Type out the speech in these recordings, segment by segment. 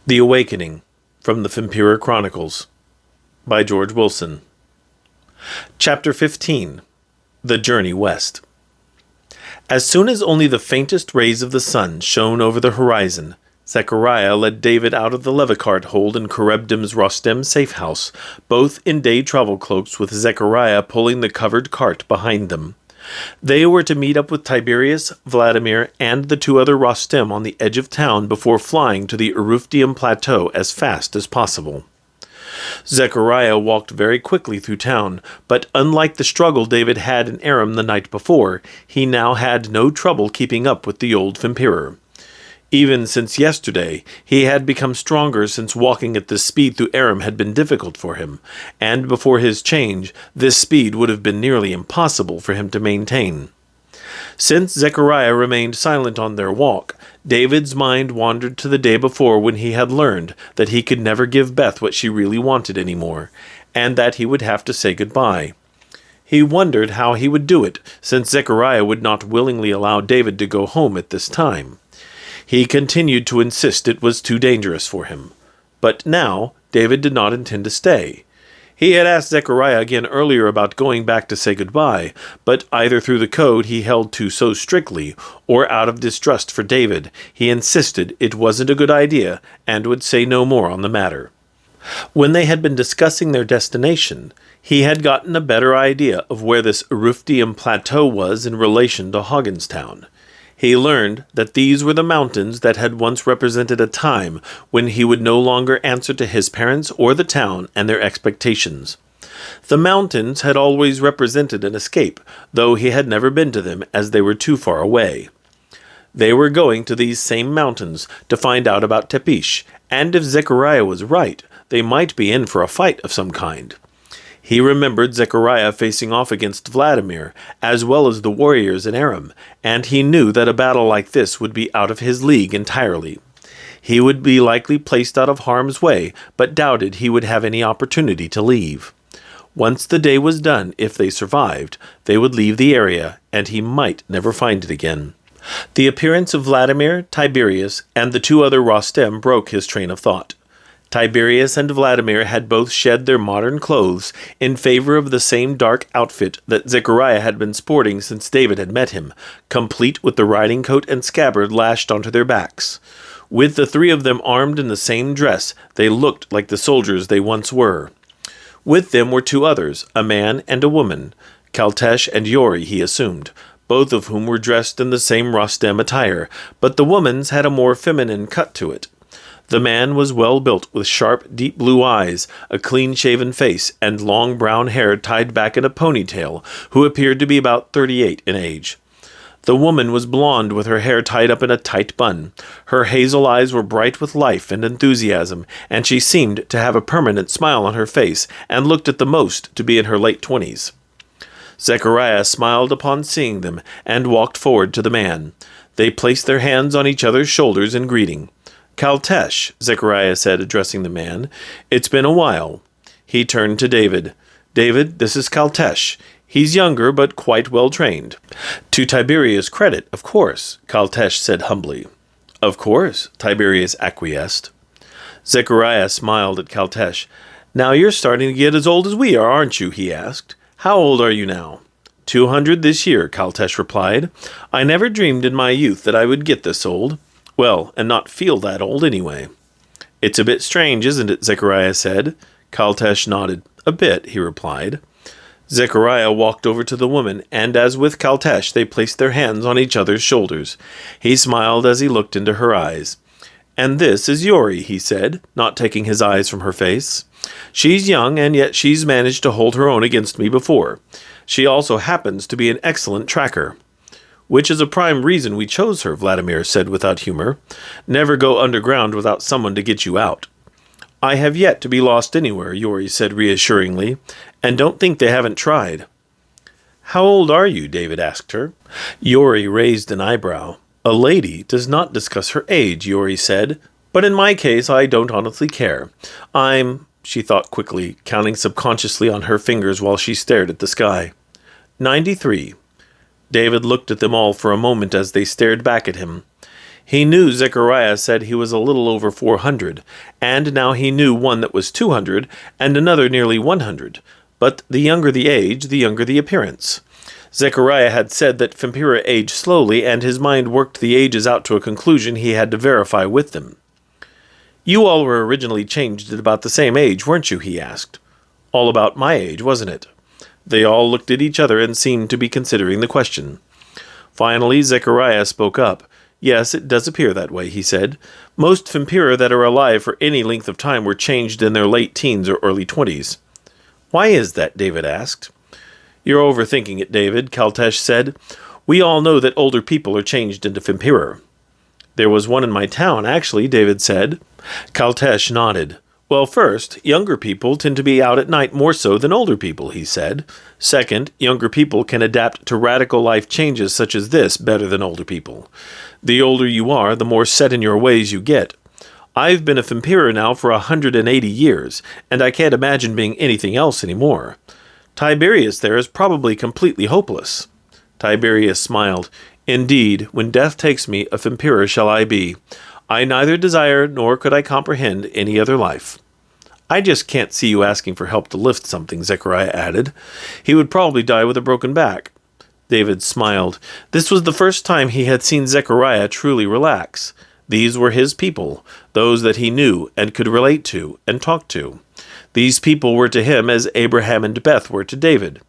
The Awakening, from the Fempiror Chronicles, by George Willson. Chapter 15. The Journey West. As soon as only the faintest rays of the sun shone over the horizon, Zechariah led David out of the levicart hold in Korebdim's Rostem safe house, both in day travel cloaks, with Zechariah pulling the covered cart behind them. They were to meet up with Tiberius, Vladimir, and the two other Rostem on the edge of town before flying to the Erufdium Plateau as fast as possible. Zechariah walked very quickly through town, but unlike the struggle David had in Aram the night before, he now had no trouble keeping up with the old Fempiror. Even since yesterday, he had become stronger, since walking at this speed through Aram had been difficult for him, and before his change, this speed would have been nearly impossible for him to maintain. Since Zechariah remained silent on their walk, David's mind wandered to the day before, when he had learned that he could never give Beth what she really wanted anymore, and that he would have to say goodbye. He wondered how he would do it, since Zechariah would not willingly allow David to go home at this time. He continued to insist it was too dangerous for him. But now, David did not intend to stay. He had asked Zechariah again earlier about going back to say goodbye, but either through the code he held to so strictly, or out of distrust for David, he insisted it wasn't a good idea, and would say no more on the matter. When they had been discussing their destination, he had gotten a better idea of where this Erufdium Plateau was in relation to Hoggenstown. He learned that these were the mountains that had once represented a time when he would no longer answer to his parents or the town and their expectations. The mountains had always represented an escape, though he had never been to them, as they were too far away. They were going to these same mountains to find out about Tepish, and if Zechariah was right, they might be in for a fight of some kind. He remembered Zechariah facing off against Vladimir, as well as the warriors in Aram, and he knew that a battle like this would be out of his league entirely. He would be likely placed out of harm's way, but doubted he would have any opportunity to leave. Once the day was done, if they survived, they would leave the area, and he might never find it again. The appearance of Vladimir, Tiberius, and the two other Rostem broke his train of thought. Tiberius and Vladimir had both shed their modern clothes in favor of the same dark outfit that Zechariah had been sporting since David had met him, complete with the riding coat and scabbard lashed onto their backs. With the three of them armed in the same dress, they looked like the soldiers they once were. With them were two others, a man and a woman, Kaltesh and Yori, he assumed, both of whom were dressed in the same Rostem attire, but the woman's had a more feminine cut to it. The man was well built, with sharp, deep blue eyes, a clean-shaven face, and long brown hair tied back in a ponytail, who appeared to be about 38 in age. The woman was blonde, with her hair tied up in a tight bun. Her hazel eyes were bright with life and enthusiasm, and she seemed to have a permanent smile on her face, and looked at the most to be in her late 20s. Zechariah smiled upon seeing them, and walked forward to the man. They placed their hands on each other's shoulders in greeting. "Kaltesh," Zechariah said, addressing the man. "It's been a while." He turned to David. "David, this is Kaltesh. He's younger, but quite well trained." "To Tiberius' credit, of course," Kaltesh said humbly. "Of course," Tiberius acquiesced. Zechariah smiled at Kaltesh. "Now you're starting to get as old as we are, aren't you?" he asked. "How old are you now?" 200 this year, Kaltesh replied. "I never dreamed in my youth that I would get this old. Well, and not feel that old anyway." "It's a bit strange, isn't it?" Zechariah said. Kaltesh nodded. "A bit," he replied. Zechariah walked over to the woman, and as with Kaltesh, they placed their hands on each other's shoulders. He smiled as he looked into her eyes. "And this is Yori," he said, not taking his eyes from her face. "She's young, and yet she's managed to hold her own against me before. She also happens to be an excellent tracker." "Which is a prime reason we chose her," Vladimir said without humor. "Never go underground without someone to get you out." "I have yet to be lost anywhere," Yori said reassuringly, "and don't think they haven't tried." "How old are you?" David asked her. Yori raised an eyebrow. "A lady does not discuss her age," Yori said, "but in my case I don't honestly care. She thought quickly, counting subconsciously on her fingers while she stared at the sky. 93. David looked at them all for a moment as they stared back at him. He knew Zechariah said he was a little over 400, and now he knew one that was 200, and another nearly 100. But the younger the age, the younger the appearance. Zechariah had said that Fempiror aged slowly, and his mind worked the ages out to a conclusion he had to verify with them. "You all were originally changed at about the same age, weren't you?" he asked. "All about my age, wasn't it?" They all looked at each other and seemed to be considering the question. Finally, Zechariah spoke up. "Yes, it does appear that way," he said. "Most Fempiror that are alive for any length of time were changed in their late teens or early 20s. "Why is that?" David asked. "You're overthinking it, David," Kaltesh said. "We all know that older people are changed into Fempiror." "There was one in my town, actually," David said. Kaltesh nodded. "Well, first, younger people tend to be out at night more so than older people," he said. "Second, younger people can adapt to radical life changes such as this better than older people. The older you are, the more set in your ways you get. I've been a Fempiror now for 180 years, and I can't imagine being anything else anymore. Tiberius there is probably completely hopeless." Tiberius smiled. "Indeed, when death takes me, a Fempiror shall I be. I neither desire nor could I comprehend any other life." "I just can't see you asking for help to lift something," Zechariah added. "He would probably die with a broken back." David smiled. This was the first time he had seen Zechariah truly relax. These were his people, those that he knew and could relate to and talk to. These people were to him as Abraham and Beth were to David.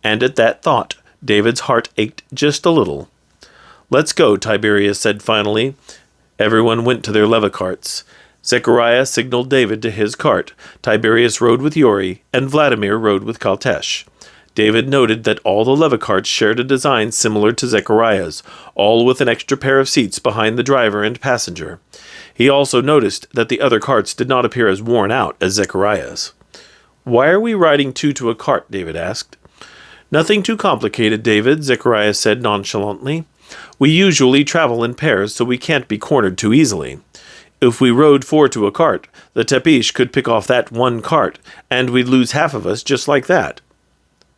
And at that thought, David's heart ached just a little. "Let's go," Tiberius said finally. Everyone went to their levacarts. Zechariah signaled David to his cart. Tiberius rode with Yori, and Vladimir rode with Kaltesh. David noted that all the levacarts shared a design similar to Zechariah's, all with an extra pair of seats behind the driver and passenger. He also noticed that the other carts did not appear as worn out as Zechariah's. "Why are we riding two to a cart?" David asked. "Nothing too complicated, David," Zechariah said nonchalantly. "We usually travel in pairs, so we can't be cornered too easily. If we rode 4 to a cart, the Tepish could pick off that one cart, and we'd lose half of us just like that."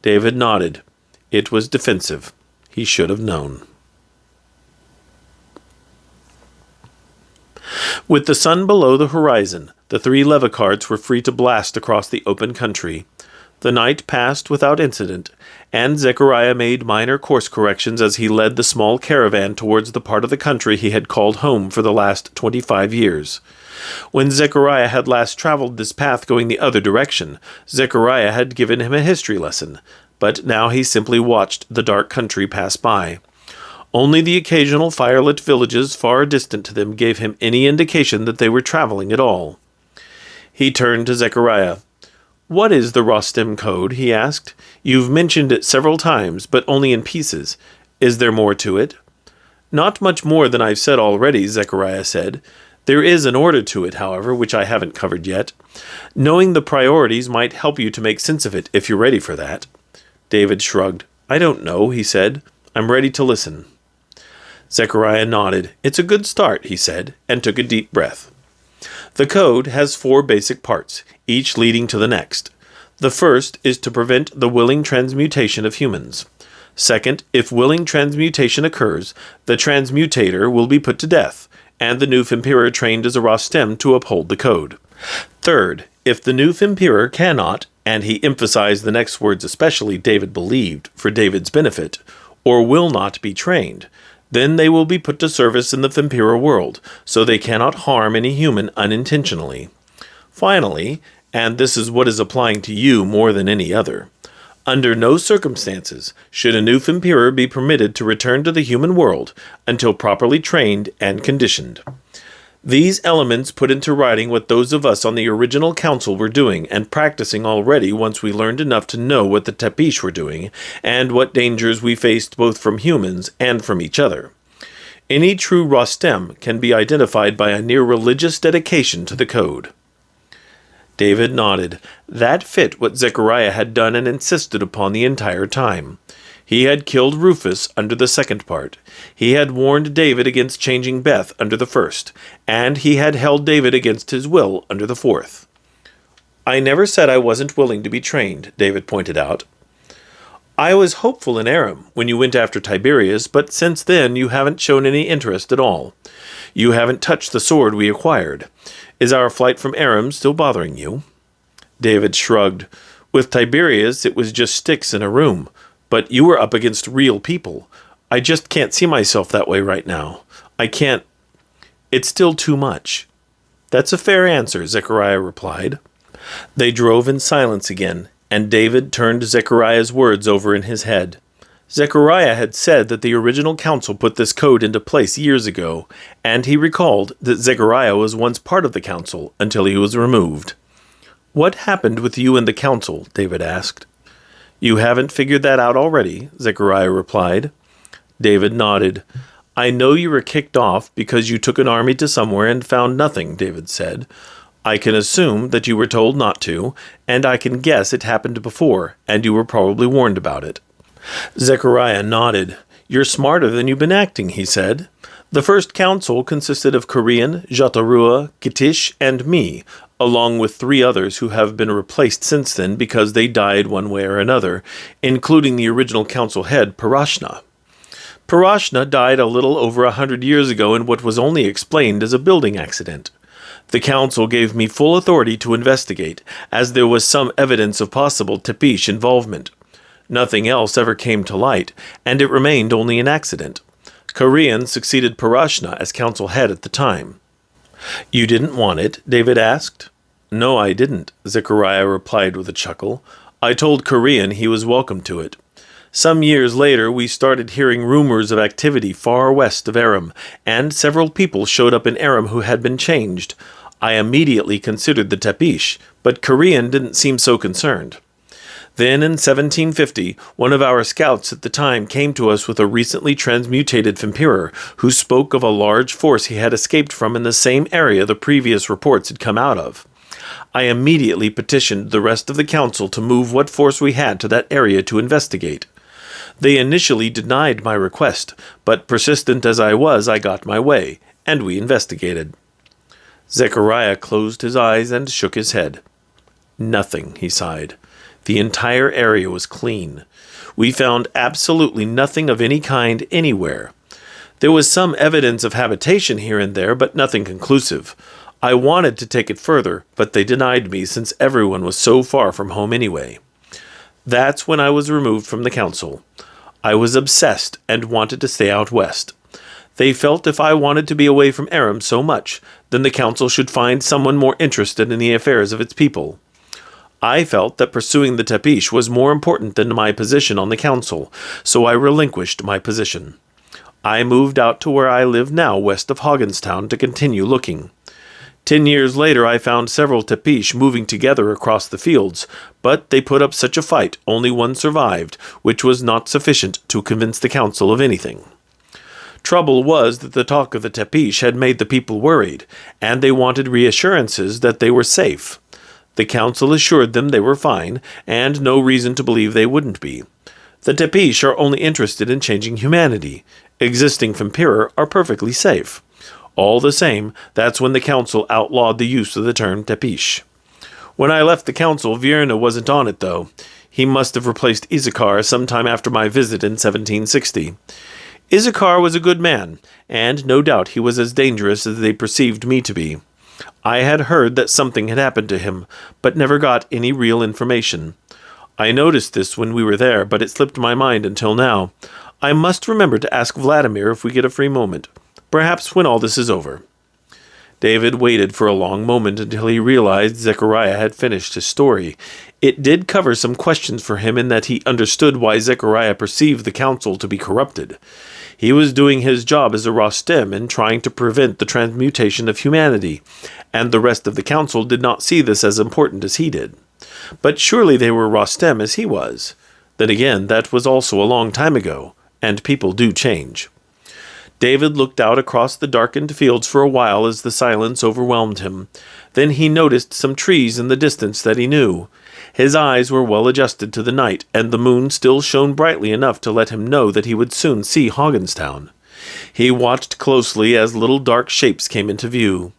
David nodded. It was defensive. He should have known. With the sun below the horizon, the 3 levacarts were free to blast across the open country. The night passed without incident, and Zechariah made minor course corrections as he led the small caravan towards the part of the country he had called home for the last 25 years. When Zechariah had last traveled this path going the other direction, Zechariah had given him a history lesson, but now he simply watched the dark country pass by. Only the occasional firelit villages far distant to them gave him any indication that they were traveling at all. He turned to Zechariah. "What is the Rostem Code?" he asked. "You've mentioned it several times, but only in pieces. Is there more to it?" "Not much more than I've said already," Zechariah said. "There is an order to it, however, which I haven't covered yet. Knowing the priorities might help you to make sense of it, if you're ready for that." David shrugged. "I don't know," he said. "I'm ready to listen." Zechariah nodded. "It's a good start," he said, and took a deep breath. The code has 4 basic parts, each leading to the next. The first is to prevent the willing transmutation of humans. Second, if willing transmutation occurs, the transmutator will be put to death, and the new Fempiror trained as a Rostem to uphold the code. Third, if the new Fempiror cannot, and he emphasized the next words especially David believed, for David's benefit, or will not be trained, then they will be put to service in the Fempiror world, so they cannot harm any human unintentionally. Finally, and this is what is applying to you more than any other, under no circumstances should a new Fempiror be permitted to return to the human world until properly trained and conditioned. These elements put into writing what those of us on the original council were doing and practicing already once we learned enough to know what the Tepish were doing and what dangers we faced both from humans and from each other. Any true Rostem can be identified by a near religious dedication to the code. David nodded. That fit what Zechariah had done and insisted upon the entire time. He had killed Rufus under the second part. He had warned David against changing Beth under the first, and he had held David against his will under the fourth. "I never said I wasn't willing to be trained," David pointed out. I was hopeful in Aram when you went after Tiberius, but since then you haven't shown any interest at all. You haven't touched the sword we acquired. Is our flight from Aram still bothering you?" David shrugged. "With Tiberius, it was just sticks in a room, but you were up against real people. I just can't see myself that way right now. I can't. It's still too much." "That's a fair answer," Zechariah replied. They drove in silence again, and David turned Zechariah's words over in his head. Zechariah had said that the original council put this code into place years ago, and he recalled that Zechariah was once part of the council until he was removed. "What happened with you and the council?" David asked. "You haven't figured that out already," Zechariah replied. David nodded. "I know you were kicked off because you took an army to somewhere and found nothing," David said. "I can assume that you were told not to, and I can guess it happened before, and you were probably warned about it." Zechariah nodded. "You're smarter than you've been acting," he said. "The first council consisted of Korean, Jatarua, Gitish, and me, along with 3 others who have been replaced since then because they died one way or another, including the original council head, Parashna. Parashna died a little over 100 years ago in what was only explained as a building accident. The council gave me full authority to investigate, as there was some evidence of possible Tepish involvement. Nothing else ever came to light, and it remained only an accident. Korean succeeded Parashna as council head at the time." "You didn't want it?" David asked. "No, I didn't," Zechariah replied with a chuckle. "I told Korean he was welcome to it. Some years later, we started hearing rumors of activity far west of Aram, and several people showed up in Aram who had been changed. I immediately considered the Tepish, but Korean didn't seem so concerned. Then in 1750, one of our scouts at the time came to us with a recently transmutated Fempiror, who spoke of a large force he had escaped from in the same area the previous reports had come out of. I immediately petitioned the rest of the council to move what force we had to that area to investigate. They initially denied my request, but persistent as I was, I got my way, and we investigated." Zechariah closed his eyes and shook his head. "Nothing," he sighed. "The entire area was clean. We found absolutely nothing of any kind anywhere. There was some evidence of habitation here and there, but nothing conclusive. I wanted to take it further, but they denied me since everyone was so far from home anyway. That's when I was removed from the council. I was obsessed and wanted to stay out west. They felt if I wanted to be away from Aram so much, then the council should find someone more interested in the affairs of its people. I felt that pursuing the Tepish was more important than my position on the council, so I relinquished my position. I moved out to where I live now west of Hoggenstown to continue looking. 10 years later I found several Tepish moving together across the fields, but they put up such a fight only one survived, which was not sufficient to convince the council of anything. Trouble was that the talk of the Tepish had made the people worried, and they wanted reassurances that they were safe. The council assured them they were fine, and no reason to believe they wouldn't be. The Tepish are only interested in changing humanity. Existing Fempiror are perfectly safe. All the same, that's when the council outlawed the use of the term Tepish. When I left the council, Vierna wasn't on it, though. He must have replaced Issachar sometime after my visit in 1760. Issachar was a good man, and no doubt he was as dangerous as they perceived me to be. I had heard that something had happened to him, but never got any real information. I noticed this when we were there, but it slipped my mind until now. I must remember to ask Vladimir if we get a free moment. Perhaps when all this is over." David waited for a long moment until he realized Zechariah had finished his story. It did cover some questions for him in that he understood why Zechariah perceived the council to be corrupted. He was doing his job as a Rostem in trying to prevent the transmutation of humanity, and the rest of the council did not see this as important as he did. But surely they were Rostem as he was. Then again, that was also a long time ago, and people do change. David looked out across the darkened fields for a while as the silence overwhelmed him. Then he noticed some trees in the distance that he knew. His eyes were well adjusted to the night, and the moon still shone brightly enough to let him know that he would soon see Hoggenstown. He watched closely as little dark shapes came into view.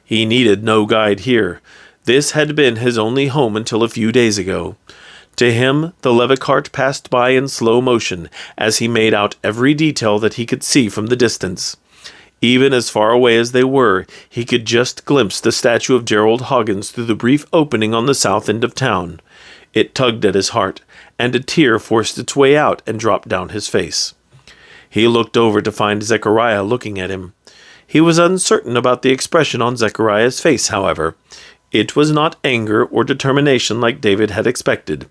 He needed no guide here. This had been his only home until a few days ago. To him, the levicart passed by in slow motion, as he made out every detail that he could see from the distance. Even as far away as they were, he could just glimpse the statue of Gerald Hoggins through the brief opening on the south end of town. It tugged at his heart, and a tear forced its way out and dropped down his face. He looked over to find Zechariah looking at him. He was uncertain about the expression on Zechariah's face, however. It was not anger or determination like David had expected,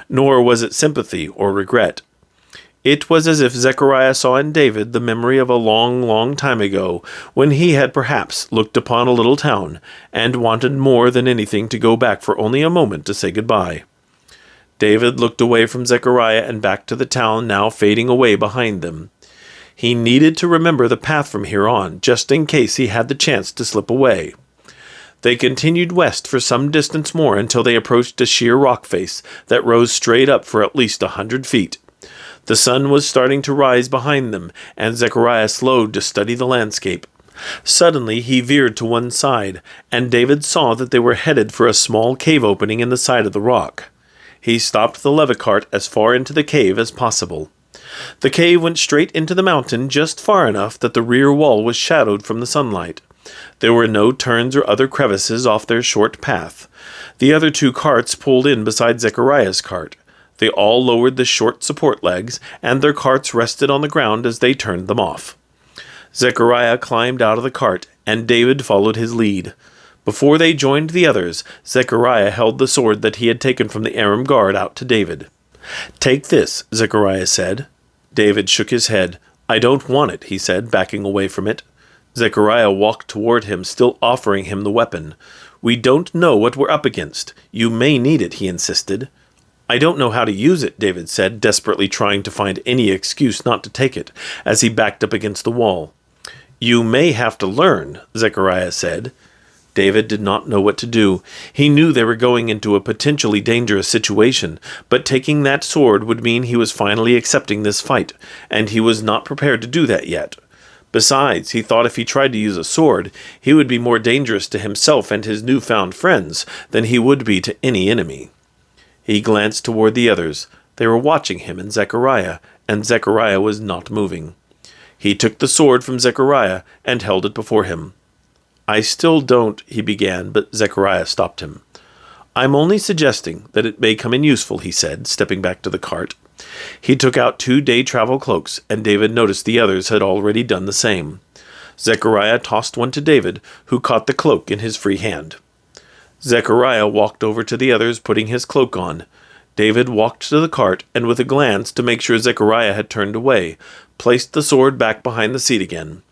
nor was it sympathy or regret. It was as if Zechariah saw in David the memory of a long, long time ago, when he had perhaps looked upon a little town, and wanted more than anything to go back for only a moment to say goodbye. David looked away from Zechariah and back to the town now fading away behind them. He needed to remember the path from here on, just in case he had the chance to slip away. They continued west for some distance more until they approached a sheer rock face that rose straight up for at least 100 feet. The sun was starting to rise behind them, and Zechariah slowed to study the landscape. Suddenly he veered to one side, and David saw that they were headed for a small cave opening in the side of the rock. He stopped the levicart as far into the cave as possible. The cave went straight into the mountain just far enough that the rear wall was shadowed from the sunlight. There were no turns or other crevices off their short path. The other two carts pulled in beside Zechariah's cart. They all lowered the short support legs, and their carts rested on the ground as they turned them off. Zechariah climbed out of the cart, and David followed his lead. Before they joined the others, Zechariah held the sword that he had taken from the Aram guard out to David. "Take this," Zechariah said. David shook his head. "I don't want it," he said, backing away from it. Zechariah walked toward him, still offering him the weapon. "We don't know what we're up against. You may need it," he insisted. "I don't know how to use it," David said, desperately trying to find any excuse not to take it, as he backed up against the wall. "You may have to learn," Zechariah said. David did not know what to do. He knew they were going into a potentially dangerous situation, but taking that sword would mean he was finally accepting this fight, and he was not prepared to do that yet. Besides, he thought if he tried to use a sword, he would be more dangerous to himself and his newfound friends than he would be to any enemy. He glanced toward the others. They were watching him and Zechariah was not moving. He took the sword from Zechariah and held it before him. "I still don't," he began, but Zechariah stopped him. "I'm only suggesting that it may come in useful," he said, stepping back to the cart. He took out 2 day-travel cloaks, and David noticed the others had already done the same. Zechariah tossed one to David, who caught the cloak in his free hand. Zechariah walked over to the others, putting his cloak on. David walked to the cart, and with a glance to make sure Zechariah had turned away, placed the sword back behind the seat again.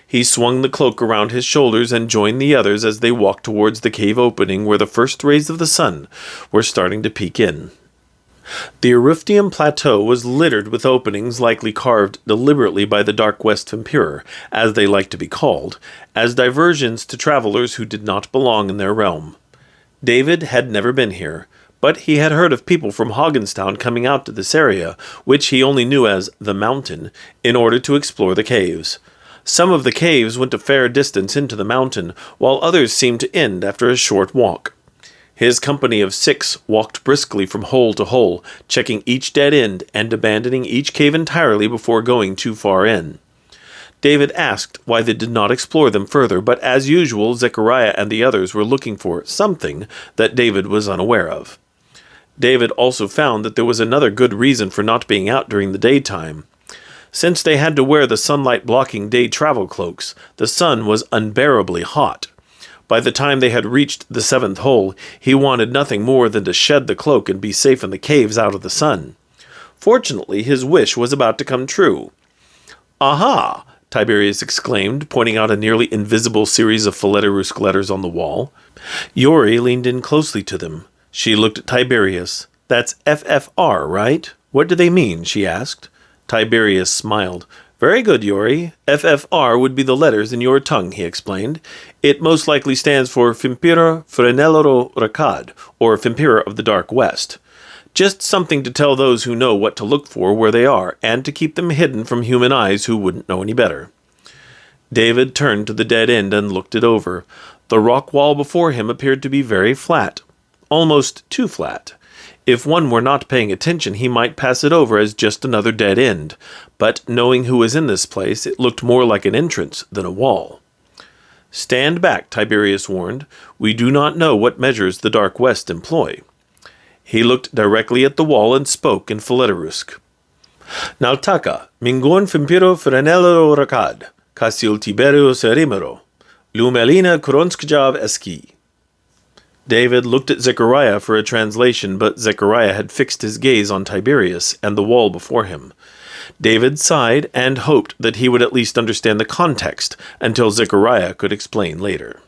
He swung the cloak around his shoulders and joined the others as they walked towards the cave opening where the first rays of the sun were starting to peek in. The Eruftium Plateau was littered with openings likely carved deliberately by the Dark West Fempiror, as they like to be called, as diversions to travelers who did not belong in their realm. David had never been here, but he had heard of people from Hogginstown coming out to this area, which he only knew as the Mountain, in order to explore the caves. Some of the caves went a fair distance into the mountain, while others seemed to end after a short walk. His company of 6 walked briskly from hole to hole, checking each dead end and abandoning each cave entirely before going too far in. David asked why they did not explore them further, but as usual, Zechariah and the others were looking for something that David was unaware of. David also found that there was another good reason for not being out during the daytime. Since they had to wear the sunlight-blocking day travel cloaks, the sun was unbearably hot. By the time they had reached the 7th hole, he wanted nothing more than to shed the cloak and be safe in the caves out of the sun. Fortunately, his wish was about to come true. "Aha!" Tiberius exclaimed, pointing out a nearly invisible series of Philetarusque letters on the wall. Yori leaned in closely to them. She looked at Tiberius. "That's FFR, right? What do they mean?" she asked. Tiberius smiled. "Very good, Yori. FFR would be the letters in your tongue," he explained. "It most likely stands for Fempiror Freneloro Rakad, or Fempiror of the Dark West. Just something to tell those who know what to look for where they are, and to keep them hidden from human eyes who wouldn't know any better." David turned to the dead end and looked it over. The rock wall before him appeared to be very flat, almost too flat. If one were not paying attention, he might pass it over as just another dead end, but knowing who was in this place, it looked more like an entrance than a wall. "Stand back," Tiberius warned. "We do not know what measures the Dark West employ." He looked directly at the wall and spoke in Phileturusk. "Nautaka, mingon Fempiror frenelo rakad, casil Tiberius erimero, lumelina kronskjav eski." David looked at Zechariah for a translation, but Zechariah had fixed his gaze on Tiberius and the wall before him. David sighed and hoped that he would at least understand the context until Zechariah could explain later.